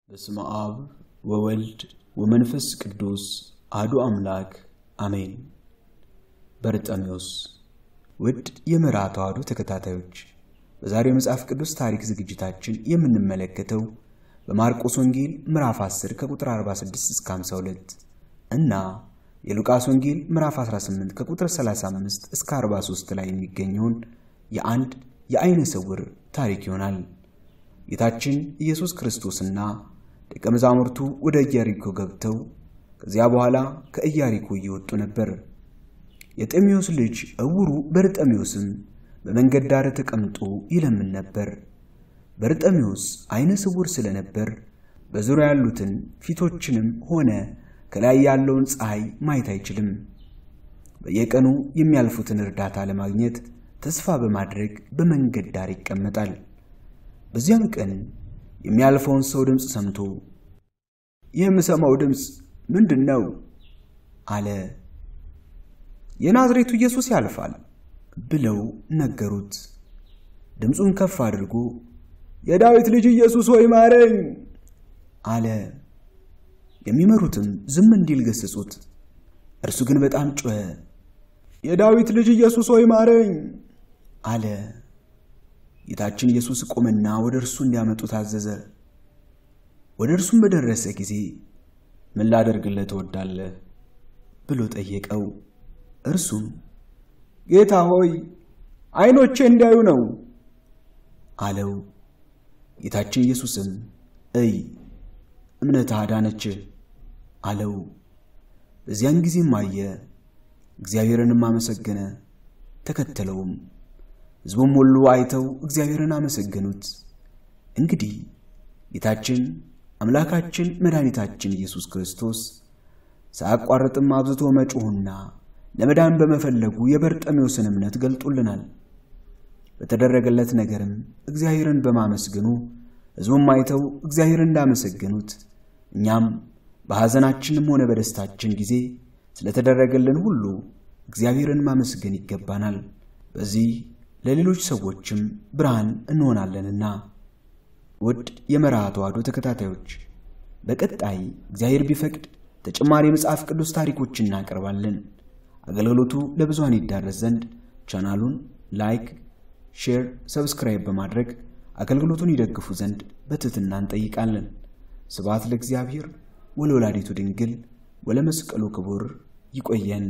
በስመ አብ ወወልድ ወመንፈስ ቅዱስ አሐዱ አምላክ አሜን። በርጠሜዎስ ውድ የመርሃ ተዋሕዶ ተከታታዮች በዛሬው መጽሐፍ ቅዱስ ታሪክ ዝግጅታችን የምንመለከተው በማርቆስ ወንጌል ምዕራፍ 10 ከቁጥር 46 እስከ 52 እና የሉቃስ ወንጌል ምዕራፍ 18 ከቁጥር 35 እስከ 43 ላይ የሚገኘውን የአንድ የዓይነ ስውር ታሪክ ይሆናል። ጌታችን ኢየሱስ ክርስቶስና ደቀ መዛሙርቱ ወደ ኢያሪኮ ገብተው ከዚያ በኋላ ከኢያሪኮ እየወጡ ነበር። የጤሜዎስ ልጅ ዕውሩ በርጠሜዎስም በመንገድ ዳር ተቀምጦ ይለምን ነበር። በርጠሜዎስ ዓይነ ስውር ስለነበር በዙሪያ ያሉትን ፊቶችንም ሆነ ከላይ ያለውን ፀሐይ ማየት አይችልም። በየቀኑ የሚያልፉትን እርዳታ ለማግኘት ተስፋ በማድረግ በመንገድ ዳር ይቀመጣል። በዚያም ቀን የሚያልፈውን ሰው ድምጽ ሰምቶ የምሰማው ድምጽ ምንድነው አለ። የናዝሬቱ ኢየሱስ ያልፋል ብለው ነገሩት። ድምጹን ከፍ አድርጎ የዳዊት ልጅ ኢየሱስ ሆይ ማረኝ አለ። የሚመሩትም ዝም እንዲል ገሰጹት። እርሱ ግን በጣም ጮኸ፣ የዳዊት ልጅ ኢየሱስ ሆይ ማረኝ አለ። ጌታችን ኢየሱስ ቆመና ወደ እርሱ እንዲያመጡት አዘዘ። ወደ እርሱም በደረሰ ጊዜ ምን ላደርግልህ ትወዳለህ ብሎ ጠየቀው። እርሱም ጌታ ሆይ ዓይኖቼ እንዲያዩ ነው አለው። ጌታችን ኢየሱስም እምነትህ አዳነችህ አለው። በዚያን ጊዜም አየ፣ እግዚአብሔርንም አመሰገነ፣ ተከተለውም። ሕዝቡም ሁሉ አይተው እግዚአብሔርን አመሰገኑት። እንግዲህ ጌታችን አምላካችን መድኃኒታችን ኢየሱስ ክርስቶስ ሳያቋርጥም አብዝቶ መጮህና ለመዳን በመፈለጉ የበርጠሜዎስን እምነት ገልጦልናል። በተደረገለት ነገርም እግዚአብሔርን በማመስገኑ ሕዝቡም አይተው እግዚአብሔርን እንዳመሰገኑት እኛም በሐዘናችንም ሆነ በደስታችን ጊዜ ስለተደረገልን ሁሉ እግዚአብሔርን ማመስገን ይገባናል። በዚህ ለሌሎች ሰዎችም ብርሃን እንሆናለንና። ውድ የመርሃ ተዋሕዶ ተከታታዮች በቀጣይ እግዚአብሔር ቢፈቅድ ተጨማሪ መጽሐፍ ቅዱስ ታሪኮችን እናቀርባለን። አገልግሎቱ ለብዙሃን ይዳረስ ዘንድ ቻናሉን ላይክ፣ ሼር፣ ሰብስክራይብ በማድረግ አገልግሎቱን ይደግፉ ዘንድ በትህትና እንጠይቃለን። ስብሐት ለእግዚአብሔር ወለወላዲቱ ድንግል ወለመስቀሉ ክቡር። ይቆየን።